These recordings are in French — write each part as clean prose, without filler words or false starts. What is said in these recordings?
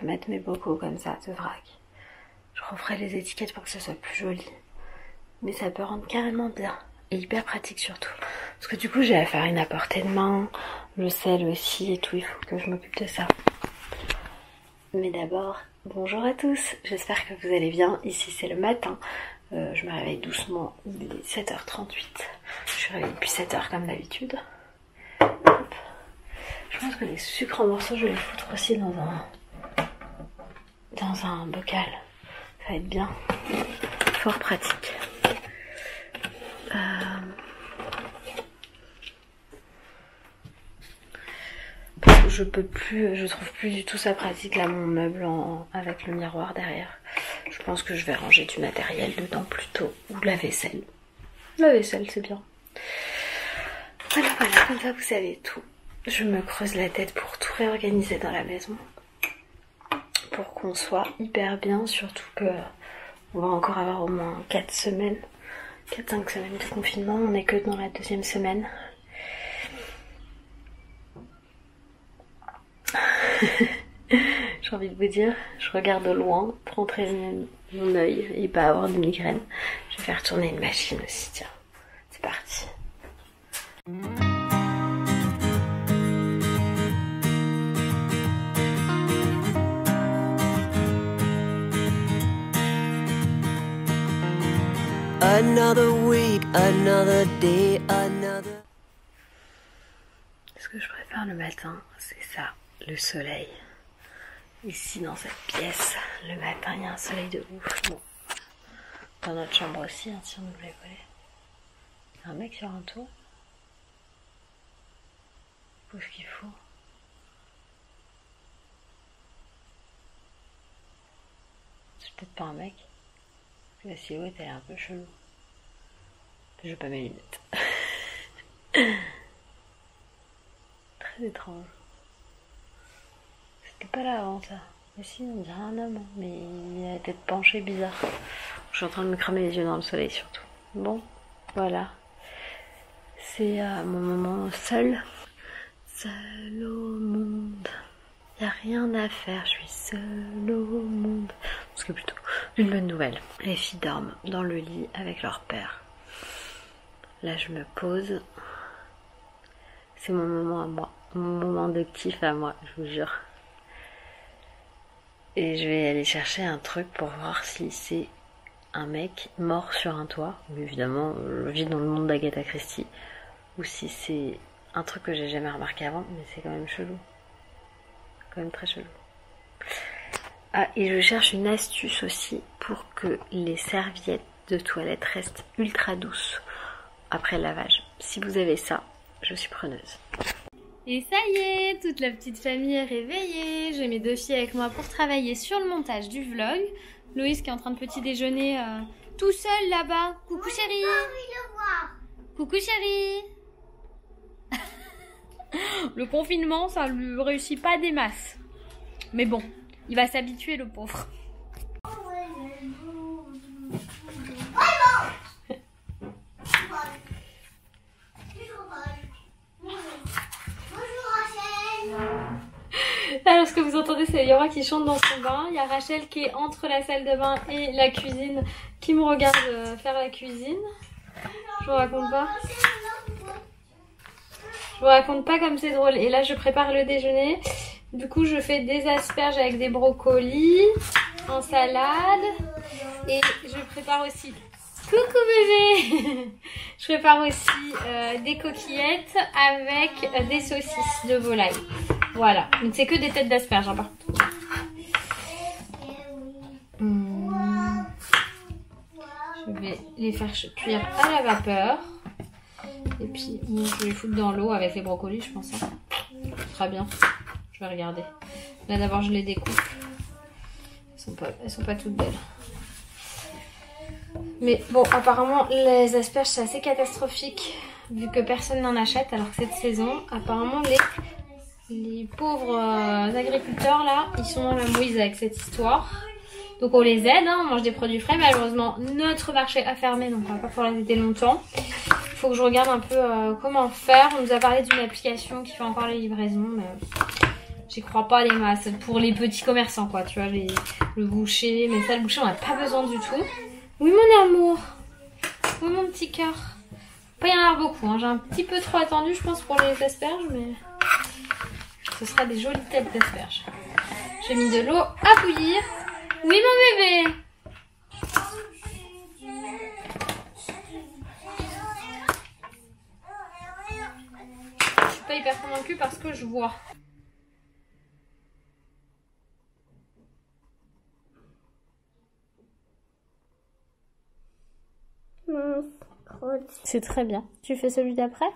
peux mettre mes bocaux comme ça de vrac. Je referai les étiquettes pour que ça soit plus joli. Mais ça peut rendre carrément bien. Et hyper pratique surtout. Parce que du coup j'ai la farine à portée de main, le sel aussi et tout, il faut que je m'occupe de ça. Mais d'abord, bonjour à tous, j'espère que vous allez bien. Ici c'est le matin, je me réveille doucement, il est 7h38. Je suis réveillée depuis 7h comme d'habitude. Je pense que les sucres en morceaux je vais les foutre aussi dans un bocal. Ça va être bien, fort pratique. Je peux plus, je trouve plus du tout ça pratique là mon meuble avec le miroir derrière. Je pense que je vais ranger du matériel dedans plutôt, ou de la vaisselle. La vaisselle c'est bien. Voilà, comme ça vous savez tout. Je me creuse la tête pour tout réorganiser dans la maison. Pour qu'on soit hyper bien, surtout que on va encore avoir au moins 4-5 semaines de confinement, on n'est que dans la 2e semaine. J'ai envie de vous dire, je regarde de loin pour entraîner mon œil et pas avoir de migraine. Je vais faire tourner une machine aussi, tiens. C'est parti. Another week, another day, another... Ce que je préfère le matin, c'est ça, le soleil. Ici dans cette pièce, le matin il y a un soleil de ouf. Bon, dans notre chambre aussi, hein, si on nous voulait voler. Il y a un mec sur un toit. Pauvre qu'il faut. C'est peut-être pas un mec. La silhouette elle est un peu chelou. Je vais pas mes lunettes. Très étrange. C'était pas là avant ça. Mais si, on dirait un homme, mais il a la tête penchée bizarre. Je suis en train de me cramer les yeux dans le soleil surtout. Bon, voilà. C'est mon moment seul. Seul au monde. Y a rien à faire, je suis seule au monde. Parce que plutôt une bonne nouvelle. Les filles dorment dans le lit avec leur père. Là je me pose. C'est mon moment à moi. Mon moment de kiff à moi, je vous jure. Et je vais aller chercher un truc pour voir si c'est un mec mort sur un toit. Ou évidemment, je vis dans le monde d'Agatha Christie. Ou si c'est un truc que j'ai jamais remarqué avant, mais c'est quand même chelou. Quand même très chelou. Ah, et je cherche une astuce aussi pour que les serviettes de toilette restent ultra douces après le lavage. Si vous avez ça, je suis preneuse. Et ça y est, toute la petite famille est réveillée. J'ai mes 2 filles avec moi pour travailler sur le montage du vlog. Loïs qui est en train de petit déjeuner tout seul là-bas. Coucou chérie. Coucou chérie. Le confinement, ça lui réussit pas des masses. Mais bon, il va s'habituer le pauvre. Alors ce que vous entendez c'est Yora qui chante dans son bain. Il y a Rachel qui est entre la salle de bain et la cuisine qui me regarde faire la cuisine. Je vous raconte pas. Je vous raconte pas comme c'est drôle. Et là je prépare le déjeuner. Du coup je fais des asperges avec des brocolis en salade. Et je prépare aussi... Coucou bébé. Je prépare aussi des coquillettes avec des saucisses de volaille. Voilà, donc c'est que des têtes d'asperges hein, par contre. Je vais les faire cuire à la vapeur. Et puis bon, je vais les foutre dans l'eau avec les brocolis je pense. Hein. Très bien, je vais regarder. Là d'abord je les découpe. Elles sont pas toutes belles. Mais bon, apparemment les asperges c'est assez catastrophique vu que personne n'en achète alors que cette saison, apparemment les pauvres agriculteurs là, ils sont dans la mouise avec cette histoire. Donc on les aide, hein, on mange des produits frais. Malheureusement, notre marché a fermé, donc on va pas pouvoir les aider longtemps. Il faut que je regarde un peu comment faire. On nous a parlé d'une application qui fait encore les livraisons, mais J'y crois pas les masses. Pour les petits commerçants quoi, tu vois, le boucher. Mais ça, le boucher, on n'a pas besoin du tout. Oui mon amour. Oui mon petit cœur. Pas y en avoir beaucoup, hein. J'ai un petit peu trop attendu je pense pour les asperges, mais ce sera des jolies têtes d'asperges. J'ai mis de l'eau à bouillir. Oui mon bébé. Je suis pas hyper convaincue parce que je vois. C'est très bien. Tu fais celui d'après?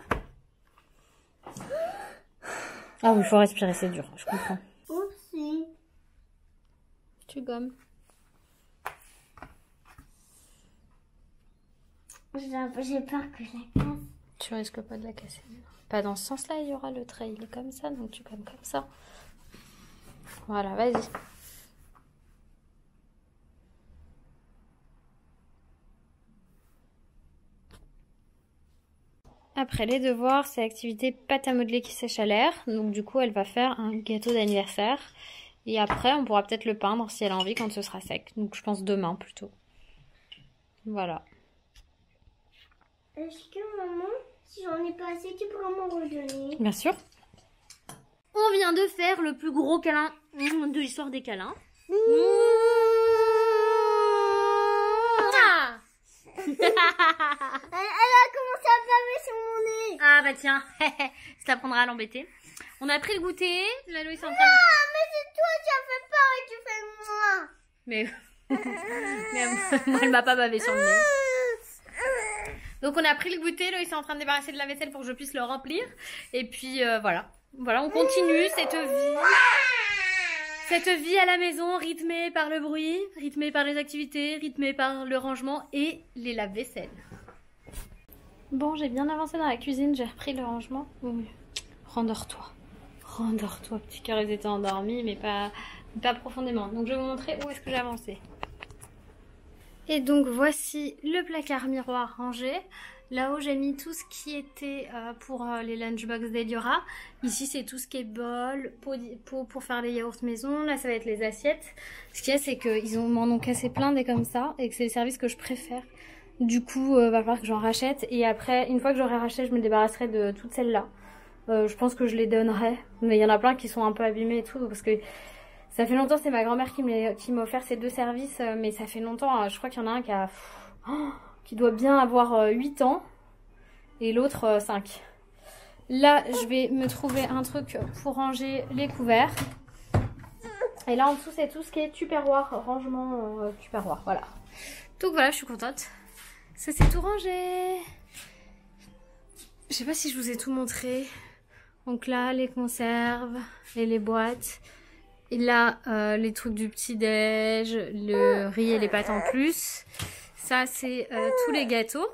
Ah oui, il faut respirer, c'est dur, je comprends. Aussi. Tu gommes. J'ai peur que je la casse. Tu risques pas de la casser. Pas dans ce sens-là, il y aura le trait, il est comme ça, donc tu gommes comme ça. Voilà, vas-y. Après les devoirs, c'est l'activité pâte à modeler qui sèche à l'air. Donc du coup, elle va faire un gâteau d'anniversaire. Et après, on pourra peut-être le peindre si elle a envie quand ce sera sec. Donc je pense demain plutôt. Voilà. Est-ce que maman, si j'en ai pas assez, tu pourras m'en redonner? Bien sûr. On vient de faire le plus gros câlin de l'histoire des câlins. Elle a commencé à baver sur mon nez. Ah bah tiens, ça t'apprendra à l'embêter. On a pris le goûter. La Loïs est en train de... Ah, mais c'est toi qui as fait pas et tu fais moi. Mais moi, elle m'a pas bavé sur le nez. Donc on a pris le goûter. Loïs est en train de débarrasser de la vaisselle pour que je puisse le remplir. Et puis voilà. Voilà, on continue cette vie. Cette vie à la maison, rythmée par le bruit, rythmée par les activités, rythmée par le rangement et les lave-vaisselle. Bon, j'ai bien avancé dans la cuisine, j'ai repris le rangement. Oui. Rendors-toi. Rendors-toi, petit cœur, ils étaient endormis, mais pas profondément. Donc je vais vous montrer où est-ce que j'ai avancé. Et donc voici le placard miroir rangé. Là-haut, j'ai mis tout ce qui était pour les lunchbox d'Eliora. Ici, c'est tout ce qui est bol, pot pour faire les yaourts maison. Là, ça va être les assiettes. Ce qu'il y a, c'est qu'ils m'en ont cassé plein des comme ça et que c'est le service que je préfère. Du coup, va falloir que j'en rachète. Et après, une fois que j'aurai racheté, je me débarrasserai de toutes celles-là. Je pense que je les donnerai. Mais il y en a plein qui sont un peu abîmés et tout. Parce que ça fait longtemps, c'est ma grand-mère qui m'a offert ces deux services. Mais ça fait longtemps, je crois qu'il y en a un qui a... qui doit bien avoir 8 ans et l'autre 5. Là, je vais me trouver un truc pour ranger les couverts. Et là, en dessous, c'est tout ce qui est tupperware, rangement tupperware, voilà. Donc voilà, je suis contente. Ça, c'est tout rangé. Je sais pas si je vous ai tout montré. Donc là, les conserves et les boîtes. Et là, les trucs du petit-déj, le riz et les pâtes en plus. Ça, c'est tous les gâteaux.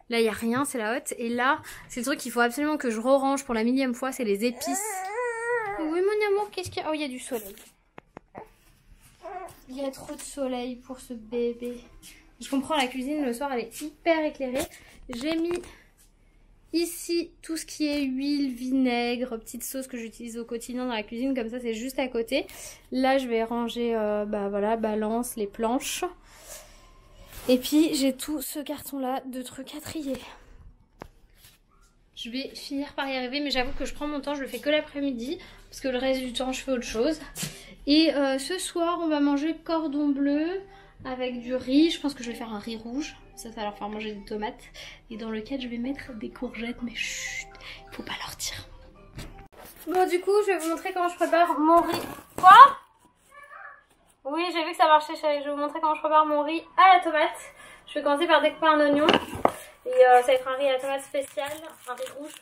Là, il n'y a rien, c'est la hotte. Et là, c'est le truc qu'il faut absolument que je re-range pour la millième fois, c'est les épices. Oui, mon amour, qu'est-ce qu'il y a? Oh, il y a du soleil. Il y a trop de soleil pour ce bébé. Je comprends, la cuisine, le soir, elle est hyper éclairée. J'ai mis ici tout ce qui est huile, vinaigre, petite sauce que j'utilise au quotidien dans la cuisine. Comme ça, c'est juste à côté. Là, je vais ranger, voilà, balance, les planches. Et puis j'ai tout ce carton là de trucs à trier. Je vais finir par y arriver, mais j'avoue que je prends mon temps, je le fais que l'après-midi parce que le reste du temps je fais autre chose. Et ce soir on va manger cordon bleu avec du riz. Je pense que je vais faire un riz rouge, ça va leur faire manger des tomates. Et dans lequel je vais mettre des courgettes, mais chut, il faut pas leur dire. Bon, du coup je vais vous montrer comment je prépare mon riz. Quoi ? Oui, j'ai vu que ça marchait, je vais vous montrer comment je prépare mon riz à la tomate. Je vais commencer par découper un oignon. Et ça va être un riz à la tomate spécial, un riz rouge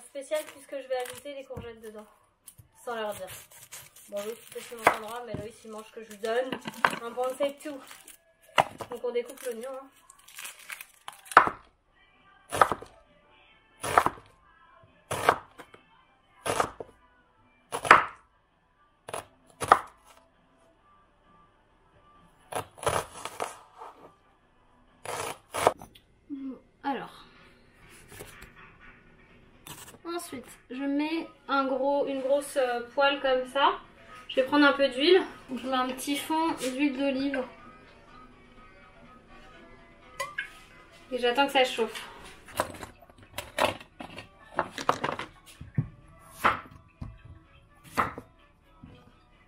spécial puisque je vais ajouter des courgettes dedans. Sans leur dire. Bon, Loïs peut-être qu'il m'entendra, mais Loïs il mange ce que je lui donne. Un bon c'est tout. Donc on découpe l'oignon. Hein. Alors, ensuite, je mets une grosse poêle comme ça. Je vais prendre un peu d'huile. Je mets un petit fond d'huile d'olive. Et j'attends que ça chauffe.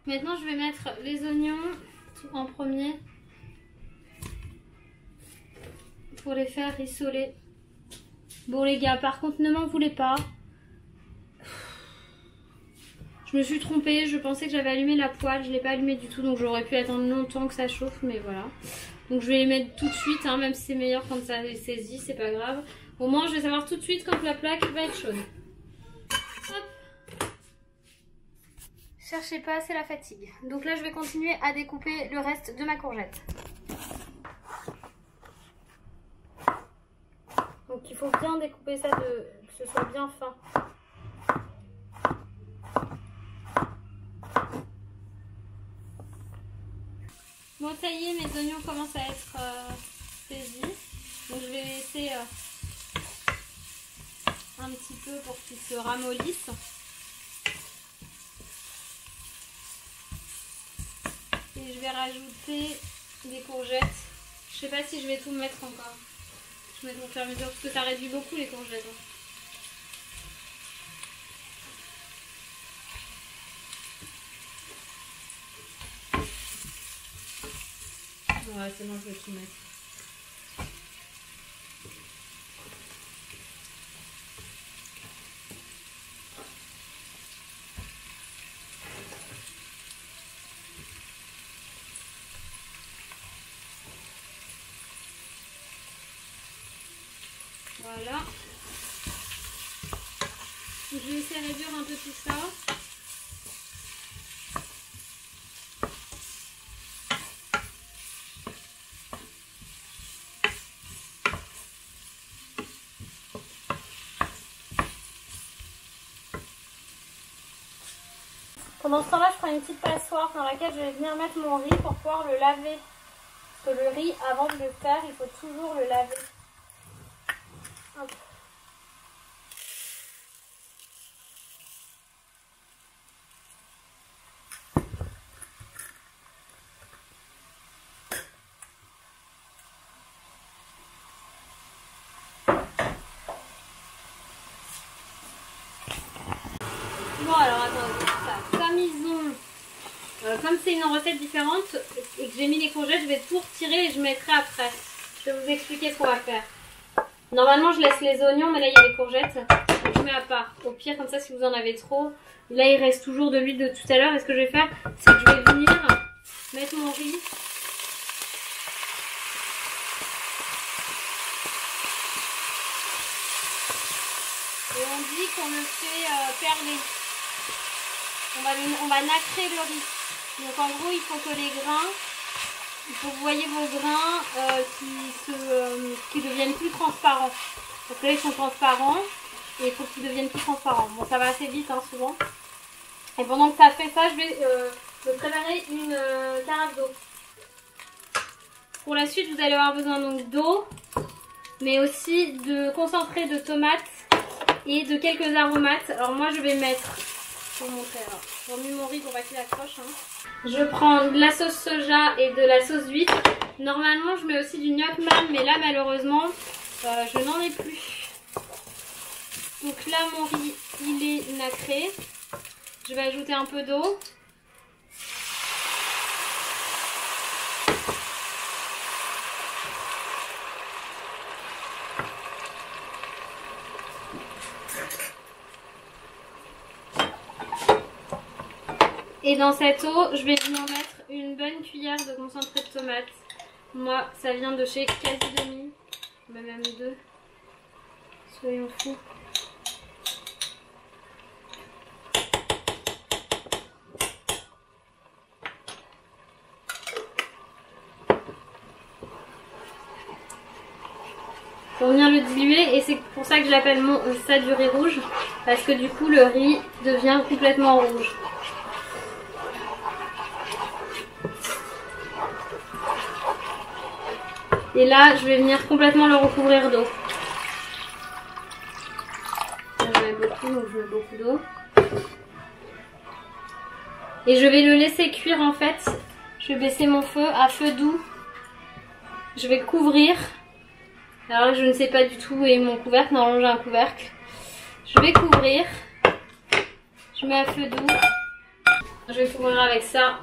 Maintenant je vais mettre les oignons en premier pour les faire rissoler. Bon les gars, par contre ne m'en voulez pas. Je me suis trompée, je pensais que j'avais allumé la poêle, je ne l'ai pas allumée du tout, donc j'aurais pu attendre longtemps que ça chauffe, mais voilà. Donc je vais les mettre tout de suite, hein, même si c'est meilleur quand ça est saisi, c'est pas grave. Au moins je vais savoir tout de suite quand la plaque va être chaude. Hop. Cherchez pas, c'est la fatigue. Donc là je vais continuer à découper le reste de ma courgette. Donc il faut bien découper ça, que ce soit bien fin. Bon ça y est, mes oignons commencent à être saisis. Donc je vais laisser un petit peu pour qu'ils se ramollissent. Et je vais rajouter des courgettes. Je sais pas si je vais tout mettre encore. Je vais mettre au fur et à mesure parce que ça réduit beaucoup les courgettes. Ouais, c'est bon, je vais tout mettre. Voilà. Je vais essayer de réduire un peu tout ça. Pendant ce temps-là, je prends une petite passoire dans laquelle je vais venir mettre mon riz pour pouvoir le laver. Parce que le riz, avant de le faire, il faut toujours le laver. Hop. Bon alors attendez, ça, comme c'est une recette différente et que j'ai mis les courgettes, je vais tout retirer et je mettrai après. Je vais vous expliquer ce qu'on va faire. Normalement je laisse les oignons, mais là il y a les courgettes, donc je mets à part. Au pire comme ça si vous en avez trop, là il reste toujours de l'huile de tout à l'heure. Et ce que je vais faire, c'est que je vais venir mettre mon riz. Et on dit qu'on le fait perler. On va nacrer le riz. Donc en gros, il faut que les grains, il faut que vous voyez vos grains qui deviennent plus transparents. Donc là, ils sont transparents et il faut qu'ils deviennent plus transparents. Bon, ça va assez vite hein, souvent. Et pendant que ça fait ça, je vais me préparer une carafe d'eau. Pour la suite, vous allez avoir besoin donc d'eau, mais aussi de concentré de tomates et de quelques aromates. Alors moi, je vais mettre... Pour montrer, alors. J'ai remis mon riz pour pas qu'il accroche. Hein. Je prends de la sauce soja et de la sauce huître. Normalement, je mets aussi du gnocchi, mais là, malheureusement, je n'en ai plus. Donc là, mon riz, il est nacré. Je vais ajouter un peu d'eau. Et dans cette eau, je vais venir mettre une bonne cuillère de concentré de tomate. Moi, ça vient de chez Quasi Demi, même deux. Soyons fous. Pour venir le diluer, et c'est pour ça que je l'appelle ça du riz rouge, parce que du coup le riz devient complètement rouge. Et là, je vais venir complètement le recouvrir d'eau. J'en mets beaucoup, donc je mets beaucoup d'eau. Et je vais le laisser cuire en fait. Je vais baisser mon feu à feu doux. Je vais couvrir. Alors là, je ne sais pas du tout où est mon couvercle. Normalement, j'ai un couvercle. Je vais couvrir. Je mets à feu doux. Je vais couvrir avec ça.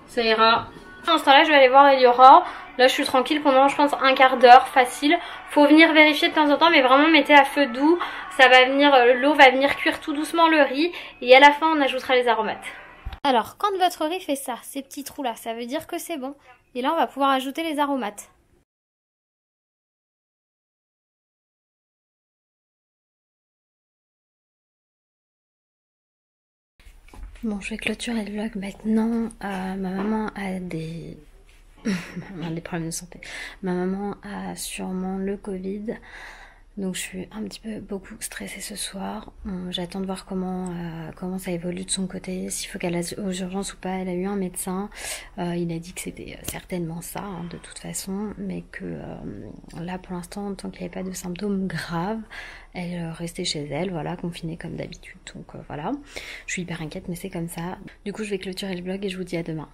Ça ira. Dans ce temps-là, je vais aller voir Eliora. Là, je suis tranquille pendant, je pense, un quart d'heure, facile. Faut venir vérifier de temps en temps, mais vraiment mettez à feu doux. Ça va venir, l'eau va venir cuire tout doucement le riz. Et à la fin, on ajoutera les aromates. Alors, quand votre riz fait ça, ces petits trous-là, ça veut dire que c'est bon. Et là, on va pouvoir ajouter les aromates. Bon, je vais clôturer le vlog maintenant. Ma maman a des problèmes de santé. Ma maman a sûrement le Covid. Donc je suis un petit peu beaucoup stressée ce soir. J'attends de voir comment ça évolue de son côté, s'il faut qu'elle aille aux urgences ou pas. Elle a eu un médecin, il a dit que c'était certainement ça, hein, de toute façon, mais que là pour l'instant, tant qu'il n'y avait pas de symptômes graves, elle restait chez elle, voilà, confinée comme d'habitude. Donc voilà, je suis hyper inquiète, mais c'est comme ça. Du coup je vais clôturer le vlog et je vous dis à demain.